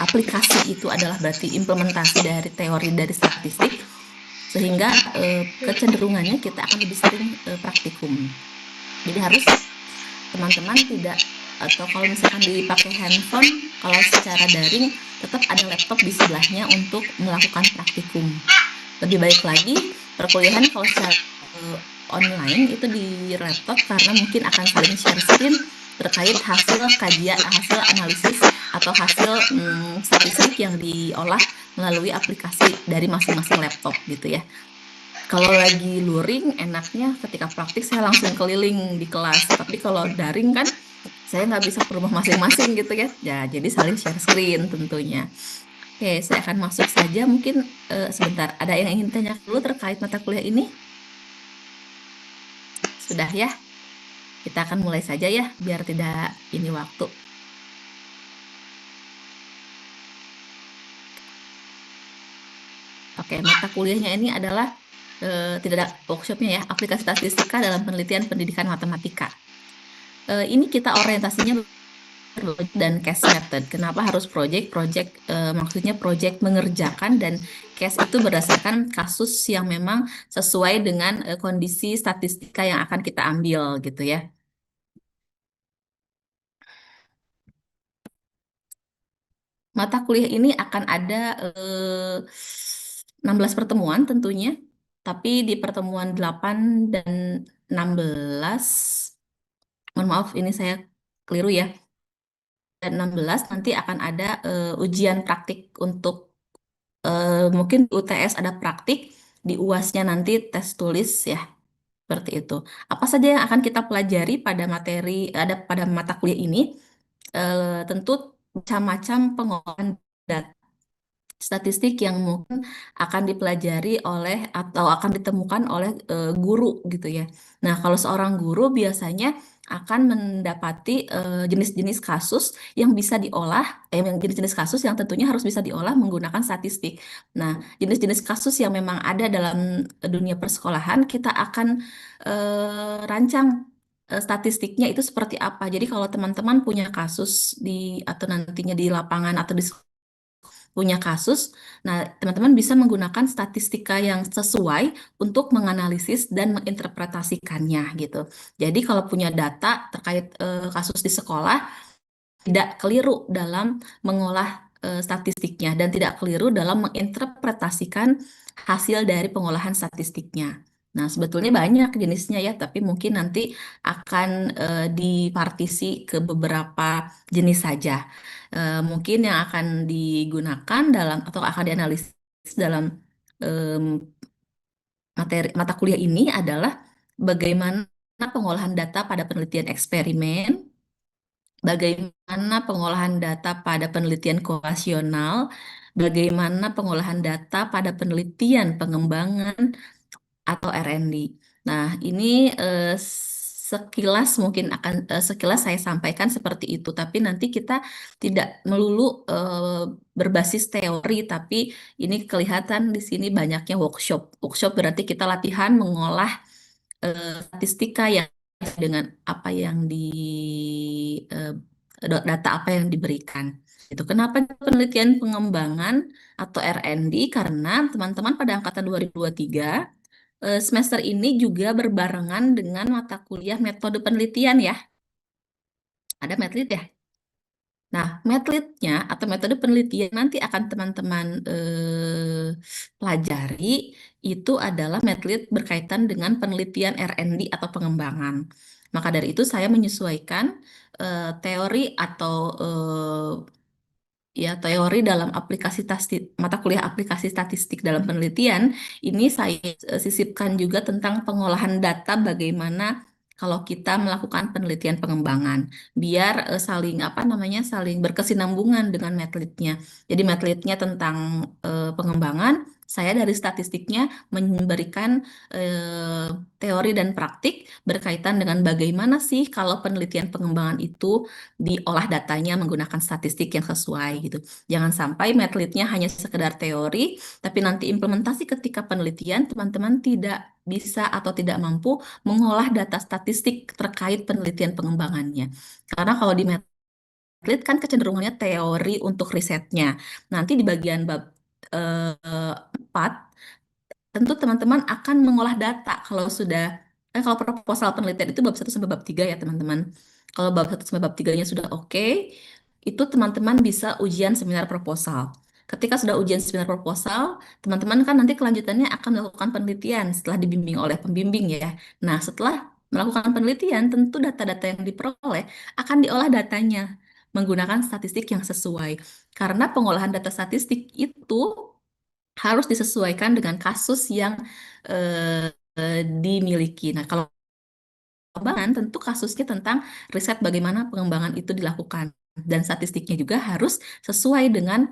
aplikasi itu adalah berarti implementasi dari teori dari statistik, sehingga kecenderungannya kita akan lebih sering praktikum. Jadi harus teman-teman tidak, atau kalau misalkan dipakai handphone, kalau secara daring tetap ada laptop di sebelahnya untuk melakukan praktikum. Lebih baik lagi perkuliahan kalau secara online itu di laptop, karena mungkin akan saling share screen terkait hasil kajian, hasil analisis atau hasil statistik yang diolah melalui aplikasi dari masing-masing laptop gitu ya. Kalau lagi luring, enaknya ketika praktik saya langsung keliling di kelas. Tapi kalau daring kan, saya nggak bisa ke rumah masing-masing gitu ya. Ya, jadi saling share screen tentunya. Oke, saya akan masuk saja. Mungkin sebentar, ada yang ingin tanya dulu terkait mata kuliah ini? Sudah ya? Kita akan mulai saja ya, biar tidak ini waktu. Oke, mata kuliahnya ini adalah tidak ada workshopnya ya, aplikasi statistika dalam penelitian pendidikan matematika. Ini kita orientasinya dan case method. Kenapa harus project? Project maksudnya project mengerjakan, dan case itu berdasarkan kasus yang memang sesuai dengan kondisi statistika yang akan kita ambil gitu ya. Mata kuliah ini akan ada 16 pertemuan tentunya, tapi di pertemuan 8 dan 16, mohon maaf ini saya keliru ya, dan 16 nanti akan ada ujian praktik untuk mungkin di UTS ada praktik, di UASnya nanti tes tulis ya, seperti itu. Apa saja yang akan kita pelajari pada materi, ada pada mata kuliah ini? Tentu macam-macam pengolahan data statistik yang mungkin akan dipelajari oleh atau akan ditemukan oleh guru gitu ya. Nah, kalau seorang guru biasanya akan mendapati jenis-jenis kasus yang bisa diolah, yang jenis-jenis kasus yang tentunya harus bisa diolah menggunakan statistik. Nah, jenis-jenis kasus yang memang ada dalam dunia persekolahan, kita akan rancang statistiknya itu seperti apa. Jadi kalau teman-teman punya kasus di atau nantinya di lapangan atau di punya kasus. Nah, teman-teman bisa menggunakan statistika yang sesuai untuk menganalisis dan menginterpretasikannya gitu. Jadi kalau punya data terkait kasus di sekolah, tidak keliru dalam mengolah statistiknya dan tidak keliru dalam menginterpretasikan hasil dari pengolahan statistiknya. Nah, sebetulnya banyak jenisnya ya, tapi mungkin nanti akan dipartisi ke beberapa jenis saja. Mungkin yang akan digunakan dalam atau akan dianalisis dalam em, materi mata kuliah ini adalah bagaimana pengolahan data pada penelitian eksperimen, bagaimana pengolahan data pada penelitian koasional, bagaimana pengolahan data pada penelitian pengembangan atau R&D. Nah, ini sekilas mungkin akan sekilas saya sampaikan seperti itu, tapi nanti kita tidak melulu berbasis teori, tapi ini kelihatan di sini banyaknya workshop. Workshop berarti kita latihan mengolah statistika yang dengan apa yang di eh, data apa yang diberikan. Itu kenapa penelitian pengembangan atau R&D, karena teman-teman pada angkatan 2023 semester ini juga berbarengan dengan mata kuliah metode penelitian ya. Ada metode ya. Nah, metodenya atau metode penelitian nanti akan teman-teman pelajari itu adalah metode berkaitan dengan penelitian R&D atau pengembangan. Maka dari itu saya menyesuaikan teori atau ya teori dalam aplikasi mata kuliah aplikasi statistik dalam penelitian ini saya sisipkan juga tentang pengolahan data, bagaimana kalau kita melakukan penelitian pengembangan, biar saling apa namanya saling berkesinambungan dengan metodenya. Jadi metodenya tentang pengembangan, saya dari statistiknya memberikan teori dan praktik berkaitan dengan bagaimana sih kalau penelitian pengembangan itu diolah datanya menggunakan statistik yang sesuai gitu. Jangan sampai metodenya hanya sekedar teori, tapi nanti implementasi ketika penelitian teman-teman tidak bisa atau tidak mampu mengolah data statistik terkait penelitian pengembangannya. Karena kalau di atlet kan kecenderungannya teori untuk risetnya. Nanti di bagian bab 4, tentu teman-teman akan mengolah data kalau proposal penelitian itu bab 1 sampai bab 3 ya teman-teman. Kalau bab 1 sampai bab 3-nya sudah oke, itu teman-teman bisa ujian seminar proposal. Ketika sudah ujian seminar proposal, teman-teman kan nanti kelanjutannya akan melakukan penelitian setelah dibimbing oleh pembimbing ya. Nah, setelah melakukan penelitian, tentu data-data yang diperoleh akan diolah datanya menggunakan statistik yang sesuai. Karena pengolahan data statistik itu harus disesuaikan dengan kasus yang dimiliki. Nah, kalau pengembangan tentu kasusnya tentang riset bagaimana pengembangan itu dilakukan dan statistiknya juga harus sesuai dengan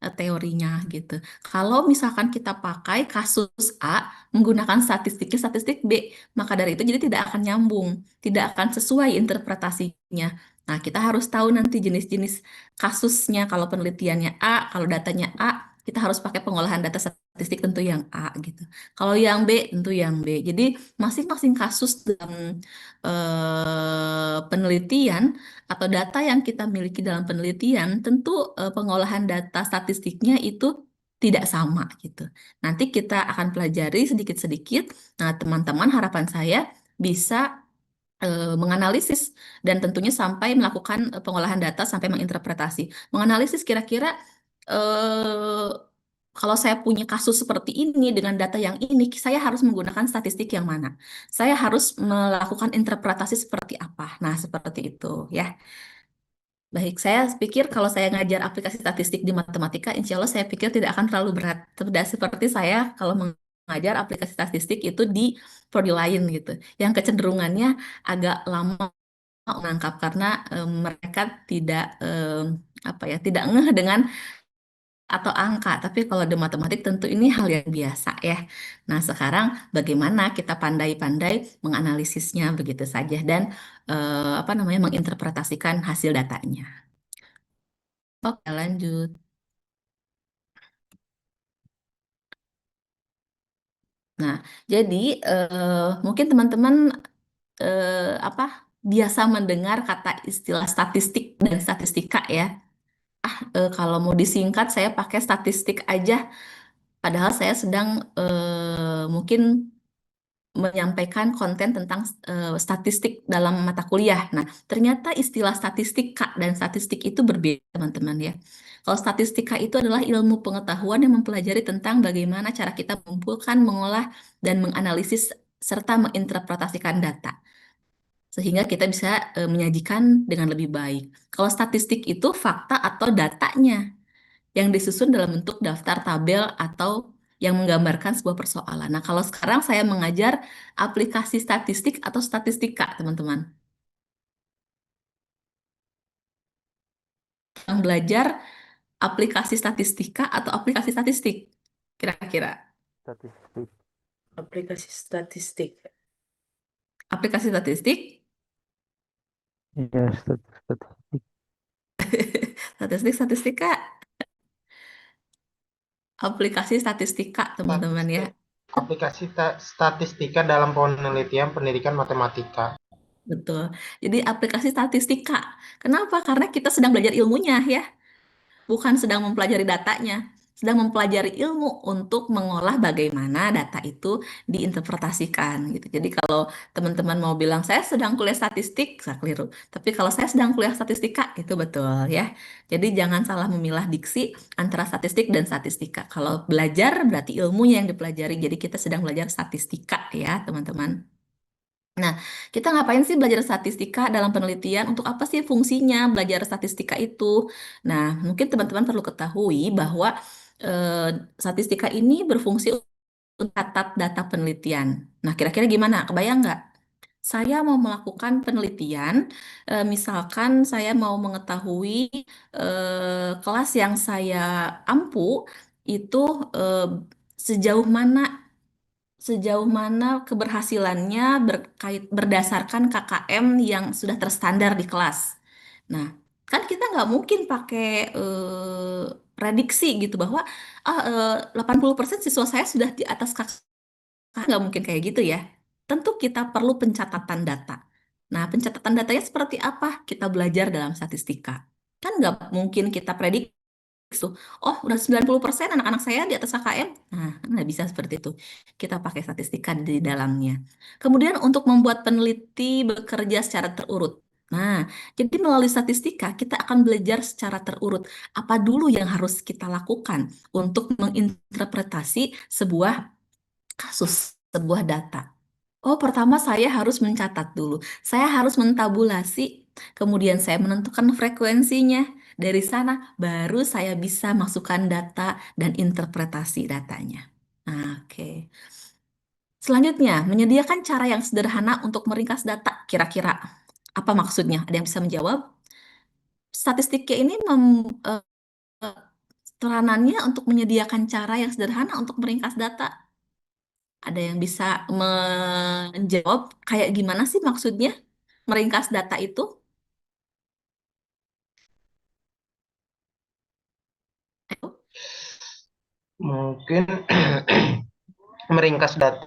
teorinya gitu. Kalau misalkan kita pakai kasus A menggunakan statistiknya statistik B, maka dari itu jadi tidak akan nyambung, tidak akan sesuai interpretasinya. Nah, kita harus tahu nanti jenis-jenis kasusnya. Kalau penelitiannya A, kalau datanya A, kita harus pakai pengolahan data statistik tentu yang A gitu. Kalau yang B tentu yang B. Jadi masing-masing kasus dalam penelitian atau data yang kita miliki dalam penelitian, tentu pengolahan data statistiknya itu tidak sama gitu. Nanti kita akan pelajari sedikit-sedikit. Nah, teman-teman harapan saya bisa menganalisis dan tentunya sampai melakukan pengolahan data sampai menginterpretasi. Menganalisis kira-kira eh, kalau saya punya kasus seperti ini dengan data yang ini, saya harus menggunakan statistik yang mana? Saya harus melakukan interpretasi seperti apa? Nah, seperti itu ya. Baik, saya pikir kalau saya ngajar aplikasi statistik di matematika, insya Allah saya pikir tidak akan terlalu berat. Tidak seperti saya kalau mengajar aplikasi statistik itu di prodi lain gitu, yang kecenderungannya agak lama menangkap karena mereka tidak apa ya, tidak ngeh dengan atau angka. Tapi kalau di matematik tentu ini hal yang biasa ya. Nah, sekarang bagaimana kita pandai-pandai menganalisisnya begitu saja dan apa namanya menginterpretasikan hasil datanya. Oke, lanjut. Nah, jadi mungkin teman-teman apa biasa mendengar kata istilah statistik dan statistika ya. Kalau mau disingkat, saya pakai statistik aja. Padahal saya sedang mungkin menyampaikan konten tentang statistik dalam mata kuliah. Nah, ternyata istilah statistika dan statistik itu berbeda, teman-teman ya. Kalau statistika itu adalah ilmu pengetahuan yang mempelajari tentang bagaimana cara kita mengumpulkan, mengolah, dan menganalisis serta menginterpretasikan data sehingga kita bisa menyajikan dengan lebih baik. Kalau statistik itu fakta atau datanya yang disusun dalam bentuk daftar tabel atau yang menggambarkan sebuah persoalan. Nah, kalau sekarang saya mengajar aplikasi statistik atau statistika, teman-teman. Yang belajar aplikasi statistika atau aplikasi statistik, kira-kira. Statistik. Aplikasi statistik. Aplikasi statistik, Iya, statistik. statistika, aplikasi statistika, teman-teman ya. Statistik, aplikasi statistika dalam penelitian pendidikan matematika. Betul. Jadi aplikasi statistika. Kenapa? Karena kita sedang belajar ilmunya ya. Bukan sedang mempelajari datanya, sedang mempelajari ilmu untuk mengolah bagaimana data itu diinterpretasikan gitu. Jadi kalau teman-teman mau bilang saya sedang kuliah statistik, saya keliru. Tapi kalau saya sedang kuliah statistika, itu betul ya. Jadi jangan salah memilah diksi antara statistik dan statistika. Kalau belajar berarti ilmunya yang dipelajari. Jadi kita sedang belajar statistika ya, teman-teman. Nah, kita ngapain sih belajar statistika dalam penelitian? Untuk apa sih fungsinya belajar statistika itu? Nah, mungkin teman-teman perlu ketahui bahwa eh, statistika ini berfungsi untuk catat data penelitian. Nah, kira-kira gimana? Kebayang nggak? Saya mau melakukan penelitian, misalkan saya mau mengetahui kelas yang saya ampu itu eh, sejauh mana keberhasilannya berdasarkan KKM yang sudah terstandar di kelas. Nah, kan kita nggak mungkin pakai prediksi gitu bahwa 80% siswa saya sudah di atas KKM, nggak mungkin kayak gitu ya. Tentu kita perlu pencatatan data. Nah, pencatatan datanya seperti apa? Kita belajar dalam statistika. Kan nggak mungkin kita prediksi tuh, oh udah 90% anak-anak saya di atas KKM. Nah, nggak bisa seperti itu. Kita pakai statistika di dalamnya. Kemudian untuk membuat peneliti bekerja secara terurut. Nah, jadi melalui statistika kita akan belajar secara terurut apa dulu yang harus kita lakukan untuk menginterpretasi sebuah kasus, sebuah data. Oh, pertama saya harus mencatat dulu. Saya harus mentabulasi, kemudian saya menentukan frekuensinya. Dari sana baru saya bisa masukkan data dan interpretasi datanya. Nah, oke. Selanjutnya, menyediakan cara yang sederhana untuk meringkas data. Kira-kira apa maksudnya? Ada yang bisa menjawab? Statistiknya ini eh, peranannya untuk menyediakan cara yang sederhana untuk meringkas data. Ada yang bisa menjawab kayak gimana sih maksudnya meringkas data itu? Mungkin meringkas data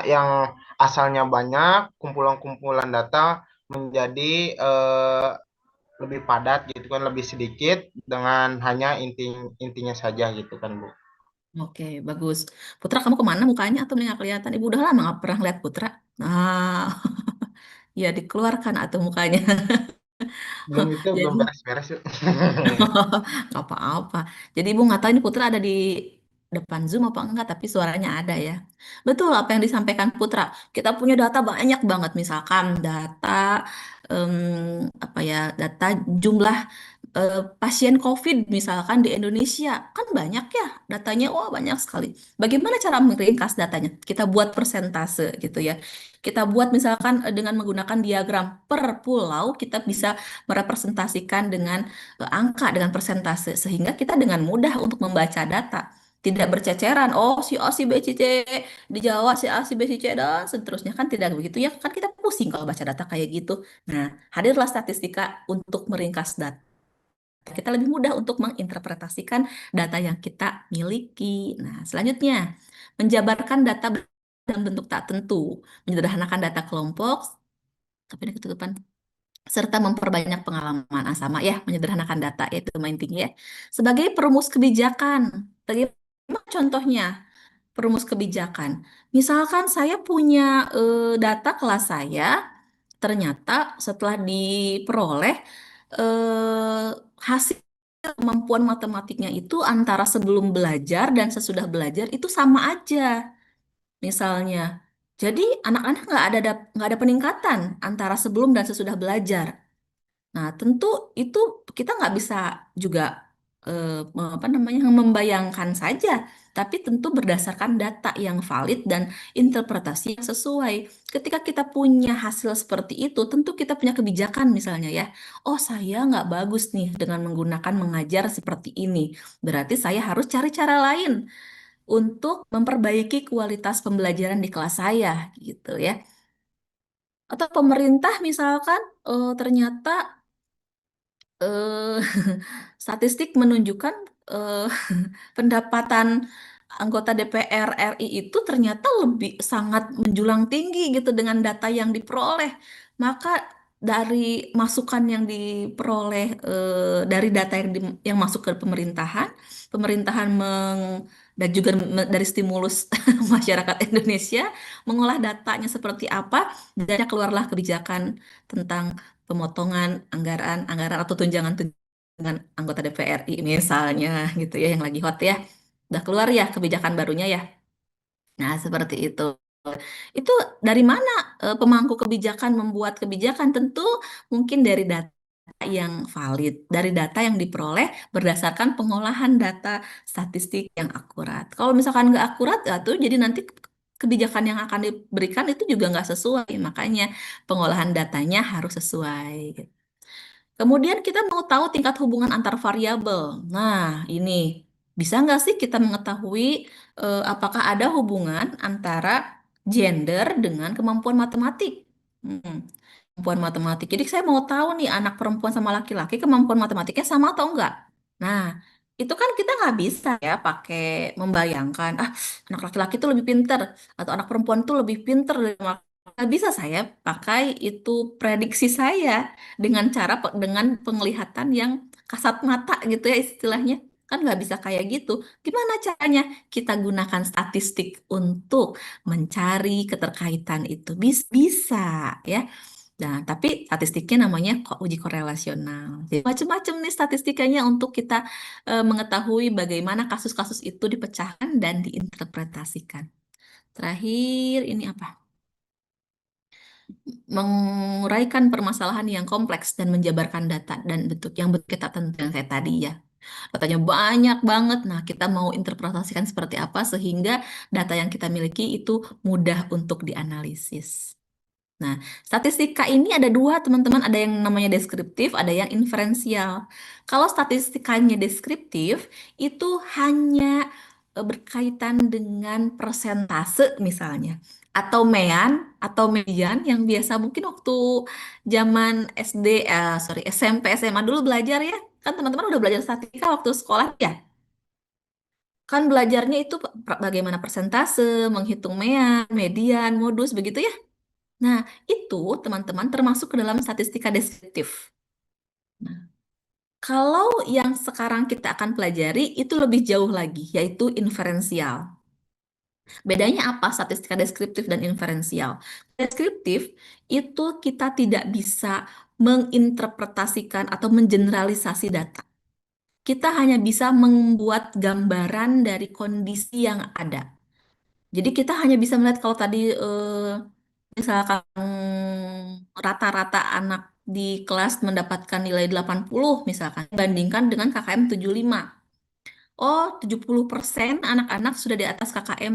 yang asalnya banyak, kumpulan-kumpulan data menjadi lebih padat gitu kan, lebih sedikit dengan hanya intinya saja gitu kan, Bu. Oke, bagus. Putra, kamu kemana mukanya atau nggak kelihatan? Ibu udah lama nggak pernah lihat Putra. Nah, ya dikeluarkan atau mukanya. Belum itu belum Jadi, beres-beres yuk. nggak apa-apa. Jadi Ibu nggak tahu ini Putra ada di depan Zoom apa enggak, tapi suaranya ada ya. Betul apa yang disampaikan Putra. Kita punya data banyak banget, misalkan data apa ya, data jumlah pasien COVID misalkan di Indonesia. Kan banyak ya datanya, wah banyak sekali. Bagaimana cara meringkas datanya? Kita buat persentase gitu ya. Kita buat misalkan dengan menggunakan diagram per pulau, kita bisa merepresentasikan dengan angka, dengan persentase, sehingga kita dengan mudah untuk membaca data. Tidak berceceran, oh si A, si B, si C di Jawa, si A, si B, si C, dan seterusnya. Kan tidak begitu ya, kan kita pusing kalau baca data kayak gitu. Nah, hadirlah statistika untuk meringkas data. Kita lebih mudah untuk menginterpretasikan data yang kita miliki. Nah, selanjutnya, menjabarkan data dalam bentuk tak tentu, menyederhanakan data kelompok, tapi ini ketutupan, serta memperbanyak pengalaman. Ah, sama ya, menyederhanakan data, itu main tinggi ya. Sebagai perumus kebijakan, bagaimana contohnya perumus kebijakan? Misalkan saya punya data kelas saya, ternyata setelah diperoleh hasil kemampuan matematiknya itu antara sebelum belajar dan sesudah belajar itu sama aja, misalnya. Jadi anak-anak nggak ada peningkatan antara sebelum dan sesudah belajar. Nah, tentu itu kita nggak bisa juga apa namanya membayangkan saja, tapi tentu berdasarkan data yang valid dan interpretasi yang sesuai. Ketika kita punya hasil seperti itu, tentu kita punya kebijakan misalnya ya. Oh, saya nggak bagus nih dengan menggunakan mengajar seperti ini. Berarti saya harus cari cara lain untuk memperbaiki kualitas pembelajaran di kelas saya, gitu ya. Atau pemerintah misalkan ternyata eh, statistik menunjukkan eh, pendapatan anggota DPR RI itu ternyata lebih sangat menjulang tinggi gitu dengan data yang diperoleh. Maka dari masukan yang diperoleh dari data yang masuk ke pemerintahan, pemerintahan dan juga dari stimulus masyarakat Indonesia mengolah datanya seperti apa, dan keluarlah kebijakan tentang pemotongan anggaran atau tunjangan dengan anggota DPR RI misalnya gitu ya yang lagi hot ya. Udah keluar ya kebijakan barunya ya. Nah, seperti itu. Itu dari mana pemangku kebijakan membuat kebijakan? Tentu mungkin dari data yang valid, dari data yang diperoleh berdasarkan pengolahan data statistik yang akurat. Kalau misalkan nggak akurat, ya tuh jadi nanti kebijakan yang akan diberikan itu juga nggak sesuai. Makanya pengolahan datanya harus sesuai. Kemudian kita mau tahu tingkat hubungan antar variabel. Nah, ini bisa nggak sih kita mengetahui apakah ada hubungan antara gender dengan kemampuan matematik? Hmm, kemampuan matematik. Jadi saya mau tahu nih anak perempuan sama laki-laki kemampuan matematiknya sama atau enggak. Nah, itu kan kita nggak bisa ya pakai membayangkan, ah anak laki-laki itu lebih pinter atau anak perempuan itu lebih pinter dari nggak bisa saya pakai itu prediksi saya dengan cara dengan penglihatan yang kasat mata gitu ya istilahnya. Kan nggak bisa kayak gitu. Gimana caranya kita gunakan statistik untuk mencari keterkaitan itu? Bisa ya. Nah, tapi statistiknya namanya uji korelasional. Jadi macam-macam nih statistikanya untuk kita mengetahui bagaimana kasus-kasus itu dipecahkan dan diinterpretasikan. Terakhir ini apa? Menguraikan permasalahan yang kompleks dan menjabarkan data dan bentuk yang kita tentukan kayak tadi ya. Datanya banyak banget. Nah, kita mau interpretasikan seperti apa sehingga data yang kita miliki itu mudah untuk dianalisis. Nah, statistika ini ada dua, teman-teman. Ada yang namanya deskriptif, ada yang inferensial. Kalau statistikanya deskriptif, itu hanya berkaitan dengan persentase misalnya. Atau mean, atau median, yang biasa mungkin waktu zaman SD, sorry, SMP, SMA dulu belajar ya. Kan teman-teman udah belajar statistika waktu sekolah ya. Kan belajarnya itu bagaimana persentase, menghitung mean, median, modus, begitu ya. Nah, itu teman-teman termasuk ke dalam statistika deskriptif. Nah, kalau yang sekarang kita akan pelajari itu lebih jauh lagi, yaitu inferensial. Bedanya apa statistika deskriptif dan inferensial? Deskriptif itu kita tidak bisa menginterpretasikan atau mengeneralisasi data. Kita hanya bisa membuat gambaran dari kondisi yang ada. Jadi kita hanya bisa melihat kalau tadi misalkan rata-rata anak di kelas mendapatkan nilai 80 misalkan dibandingkan dengan KKM 75. Oh, 70% anak-anak sudah di atas KKM.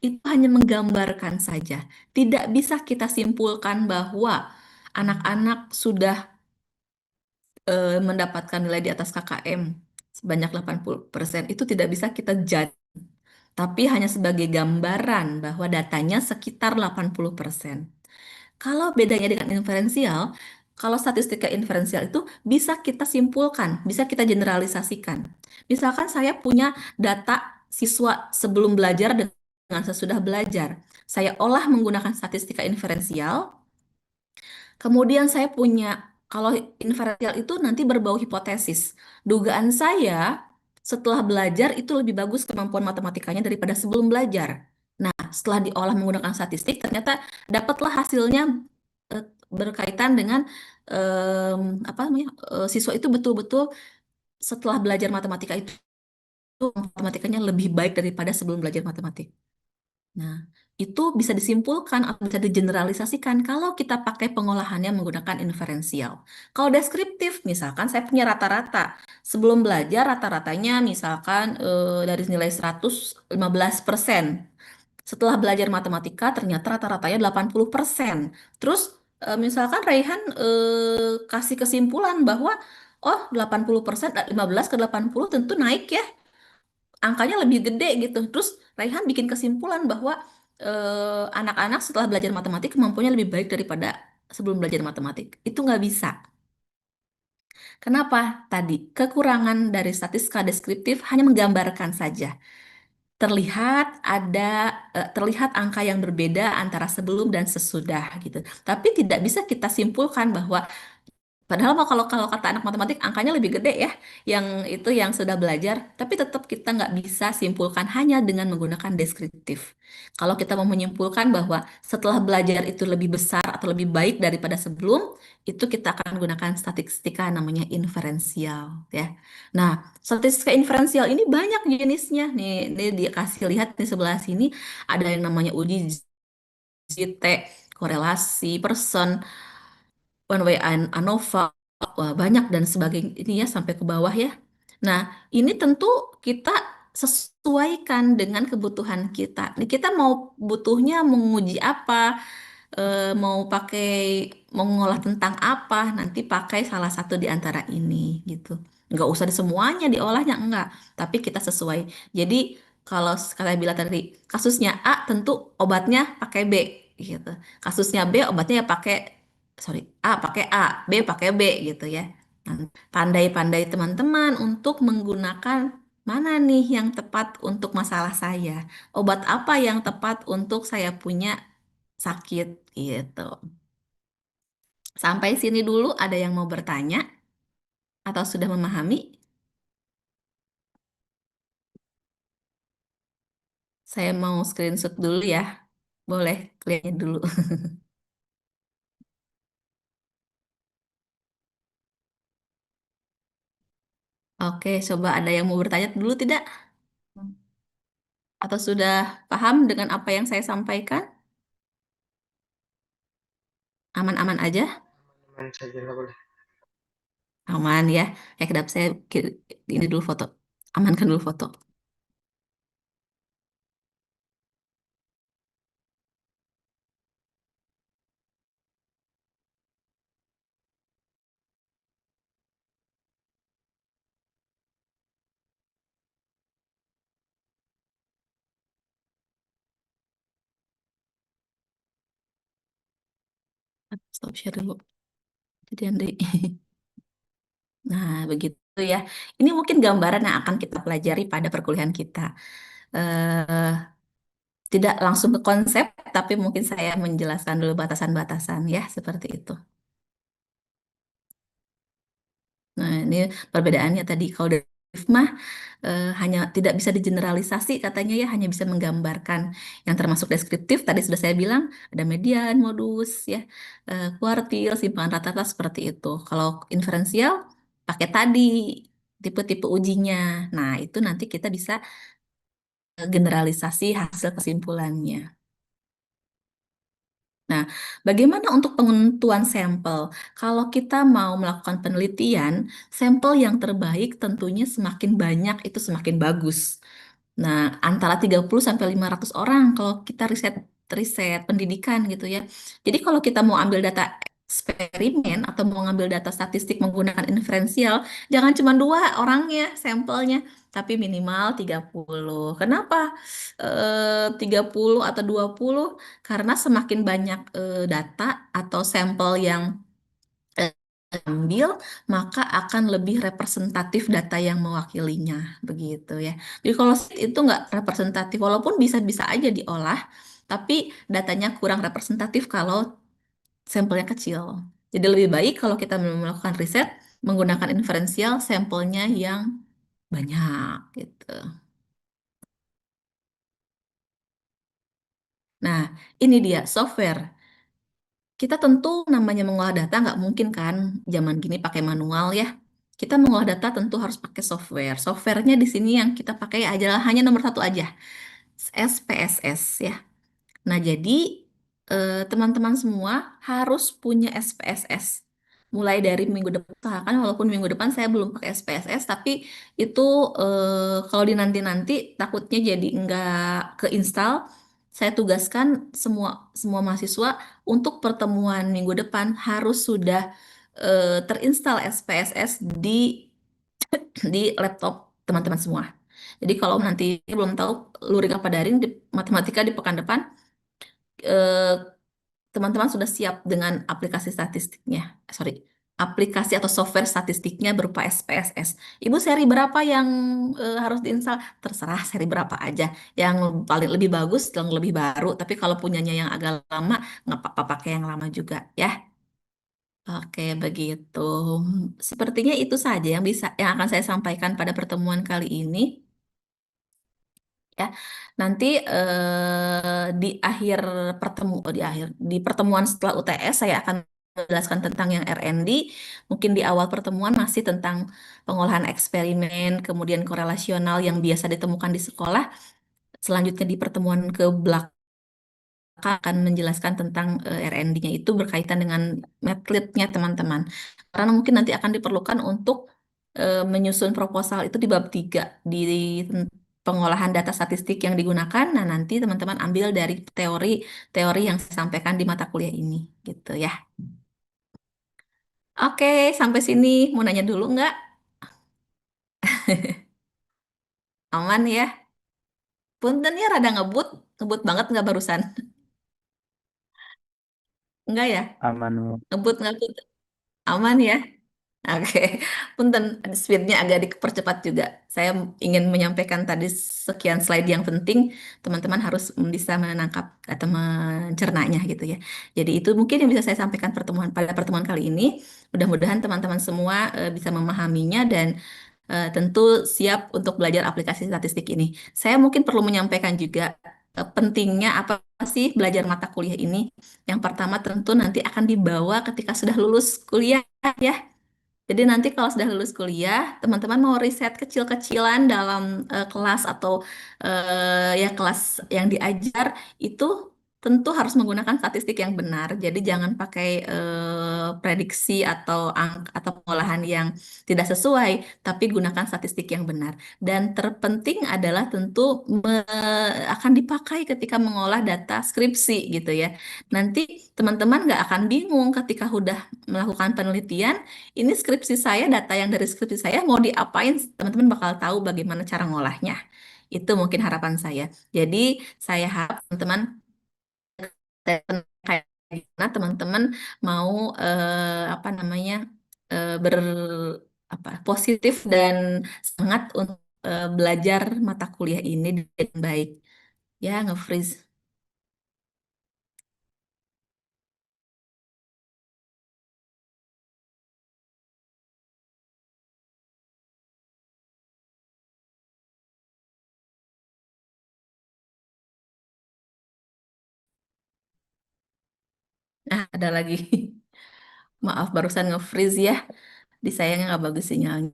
Itu hanya menggambarkan saja. Tidak bisa kita simpulkan bahwa anak-anak sudah mendapatkan nilai di atas KKM sebanyak 80%. Itu tidak bisa kita judge. Tapi hanya sebagai gambaran bahwa datanya sekitar 80%. Kalau bedanya dengan inferensial, kalau statistika inferensial itu bisa kita simpulkan, bisa kita generalisasikan. Misalkan saya punya data siswa sebelum belajar dengan sesudah belajar. Saya olah menggunakan statistika inferensial. Kemudian saya punya, kalau inferensial itu nanti berbau hipotesis. Dugaan saya setelah belajar itu lebih bagus kemampuan matematikanya daripada sebelum belajar. Nah, setelah diolah menggunakan statistik, ternyata dapatlah hasilnya berkaitan dengan apa namanya siswa itu betul-betul setelah belajar matematika itu matematikanya lebih baik daripada sebelum belajar matematik. Nah, itu bisa disimpulkan atau bisa digeneralisasikan kalau kita pakai pengolahannya menggunakan inferensial. Kalau deskriptif, misalkan saya punya rata-rata. Sebelum belajar rata-ratanya misalkan dari nilai 115%. Setelah belajar matematika ternyata rata-ratanya 80%. Terus misalkan Raihan kasih kesimpulan bahwa oh 80%, 15 ke 80 tentu naik ya, angkanya lebih gede gitu. Terus Raihan bikin kesimpulan bahwa anak-anak setelah belajar matematik kemampuannya lebih baik daripada sebelum belajar matematik. Itu nggak bisa. Kenapa? Tadi kekurangan dari statistika deskriptif hanya menggambarkan saja. Terlihat angka yang berbeda antara sebelum dan sesudah gitu. Tapi tidak bisa kita simpulkan bahwa padahal kalau kalau kata anak matematik angkanya lebih gede ya, yang itu yang sudah belajar. Tapi tetap kita nggak bisa simpulkan hanya dengan menggunakan deskriptif. Kalau kita mau menyimpulkan bahwa setelah belajar itu lebih besar atau lebih baik daripada sebelum, itu kita akan gunakan statistika namanya inferensial ya. Nah, statistika inferensial ini banyak jenisnya. Nih dikasih lihat di sebelah sini ada yang namanya uji JT, korelasi, person, one way ANOVA, wah, banyak dan sebagainya ini ya sampai ke bawah ya. Nah, ini tentu kita sesuaikan dengan kebutuhan kita. Nih, kita mau butuhnya menguji apa, mau pakai mau ngolah tentang apa, nanti pakai salah satu di antara ini gitu. Nggak usah di semuanya diolahnya enggak, tapi kita sesuai. Jadi kalau sekalian bilang tadi kasusnya A tentu obatnya pakai B gitu. Kasusnya B obatnya ya pakai sorry A pakai A, B pakai B gitu ya. Nah, pandai-pandai teman-teman untuk menggunakan mana nih yang tepat untuk masalah saya. Obat apa yang tepat untuk saya punya sakit gitu. Sampai sini dulu ada yang mau bertanya? Atau sudah memahami? Saya mau screenshot dulu ya. Boleh, lihat dulu. Oke, coba ada yang mau bertanya dulu tidak? Atau sudah paham dengan apa yang saya sampaikan? Aman-aman aja? Teman saja lah boleh. Aman ya. Ya, kedap saya ini dulu foto. Amankan dulu foto. Stop share dulu. Jadi Andri. Nah, begitu ya. Ini mungkin gambaran yang akan kita pelajari pada perkuliahan kita. Eh, Tidak langsung ke konsep, tapi mungkin saya menjelaskan dulu batasan-batasan ya, seperti itu. Nah, ini perbedaannya tadi. Kalau dari mah hanya tidak bisa digeneralisasi katanya ya, hanya bisa menggambarkan yang termasuk deskriptif. Tadi sudah saya bilang ada median, modus, ya, kuartil, simpangan rata-rata seperti itu. Kalau inferensial pakai tadi tipe-tipe ujinya. Nah, itu nanti kita bisa generalisasi hasil kesimpulannya. Nah, bagaimana untuk penentuan sampel? Kalau kita mau melakukan penelitian, sampel yang terbaik tentunya semakin banyak itu semakin bagus. Nah, antara 30 sampai 500 orang kalau kita riset riset pendidikan gitu ya. Jadi kalau kita mau ambil data eksperimen atau mau ngambil data statistik menggunakan inferensial, jangan cuma dua orangnya sampelnya, tapi minimal 30. Kenapa 30 atau 20? Karena semakin banyak data atau sampel yang ambil, maka akan lebih representatif data yang mewakilinya, begitu ya. Jadi kalau itu nggak representatif, walaupun bisa-bisa aja diolah, tapi datanya kurang representatif kalau sampelnya kecil. Jadi lebih baik kalau kita melakukan riset menggunakan inferensial sampelnya yang banyak, gitu. Nah, ini dia software. Kita tentu namanya mengolah data nggak mungkin kan zaman gini pakai manual ya. Kita mengolah data tentu harus pakai software. Softwarenya di sini yang kita pakai adalah hanya nomor satu aja, SPSS ya. Nah, jadi teman-teman semua harus punya SPSS. Mulai dari minggu depan, kan walaupun minggu depan saya belum pakai SPSS, tapi itu kalau dinanti-nanti takutnya jadi nggak keinstal. Saya tugaskan semua semua mahasiswa untuk pertemuan minggu depan harus sudah terinstal SPSS di laptop teman-teman semua. Jadi kalau nanti belum tahu luring apa daring di matematika di pekan depan, eh, teman-teman sudah siap dengan aplikasi statistiknya. Sorry, aplikasi atau software statistiknya berupa SPSS. Ibu seri berapa yang harus diinstal? Terserah seri berapa aja. Yang paling lebih bagus, yang lebih baru. Tapi kalau punyanya yang agak lama, nggak apa-apa pakai yang lama juga ya. Oke, begitu. Sepertinya itu saja yang akan saya sampaikan pada pertemuan kali ini. Ya, nanti di pertemuan setelah UTS saya akan menjelaskan tentang yang R&D. Mungkin di awal pertemuan masih tentang pengolahan eksperimen, kemudian korelasional yang biasa ditemukan di sekolah. Selanjutnya di pertemuan ke belakang akan menjelaskan tentang R&D-nya itu berkaitan dengan MATLAB-nya teman-teman. Karena mungkin nanti akan diperlukan untuk menyusun proposal itu di bab 3 di pengolahan data statistik yang digunakan. Nah, nanti teman-teman ambil dari teori-teori yang saya sampaikan di mata kuliah ini gitu ya. Oke, sampai sini mau nanya dulu nggak? Aman ya? Punten ya rada ngebut, ngebut banget nggak barusan? Enggak ya? Aman. Ngebut ngebut. Aman ya? Oke, punten speednya agak dipercepat juga. Saya ingin menyampaikan tadi sekian slide yang penting, teman-teman harus bisa menangkap atau mencernanya gitu ya. Jadi itu mungkin yang bisa saya sampaikan pada pertemuan kali ini. Mudah-mudahan teman-teman semua bisa memahaminya dan tentu siap untuk belajar aplikasi statistik ini. Saya mungkin perlu menyampaikan juga pentingnya apa sih belajar mata kuliah ini. Yang pertama tentu nanti akan dibawa ketika sudah lulus kuliah ya. Jadi nanti kalau sudah lulus kuliah, teman-teman mau riset kecil-kecilan dalam kelas atau ya kelas yang diajar itu tentu harus menggunakan statistik yang benar. Jadi jangan pakai prediksi atau pengolahan yang tidak sesuai, tapi gunakan statistik yang benar. Dan terpenting adalah tentu akan dipakai ketika mengolah data skripsi gitu ya. Nanti teman-teman nggak akan bingung ketika udah melakukan penelitian ini skripsi saya, data yang dari skripsi saya mau diapain, teman-teman bakal tahu bagaimana cara ngolahnya. Itu mungkin harapan saya. Jadi saya harap teman-teman kayak gimana teman-teman mau apa namanya ber apa positif dan semangat untuk belajar mata kuliah ini dengan baik. Ya, nge-freeze. Nah, ada lagi. Maaf, barusan nge-freeze ya. Di saya nggak bagus sinyalnya.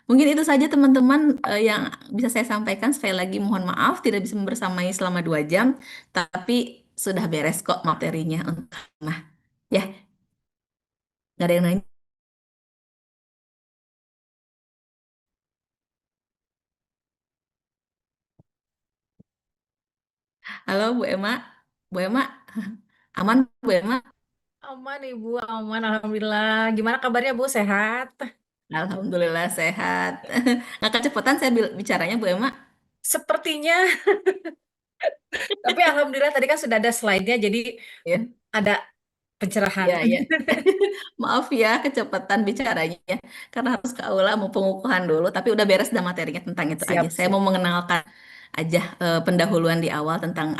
Mungkin itu saja teman-teman yang bisa saya sampaikan. Sekali lagi mohon maaf tidak bisa membersamai selama 2 jam, tapi sudah beres kok materinya untuk nah ya nggak ada yang nanya. Halo Bu Emma, Bu Emma aman Bu Emma? Aman Ibu, aman Alhamdulillah. Gimana kabarnya Bu, sehat? Alhamdulillah sehat. Nggak kecepatan saya bicaranya Bu Emma. Sepertinya, tapi Alhamdulillah tadi kan sudah ada slide-nya, jadi Ya, ada pencerahan. ya, ya. Maaf ya kecepatan bicaranya karena harus ke aula mau pengukuhan dulu, tapi udah beres dah materinya tentang itu aja. Siap, Saya mau siap. mengenalkan aja pendahuluan di awal tentang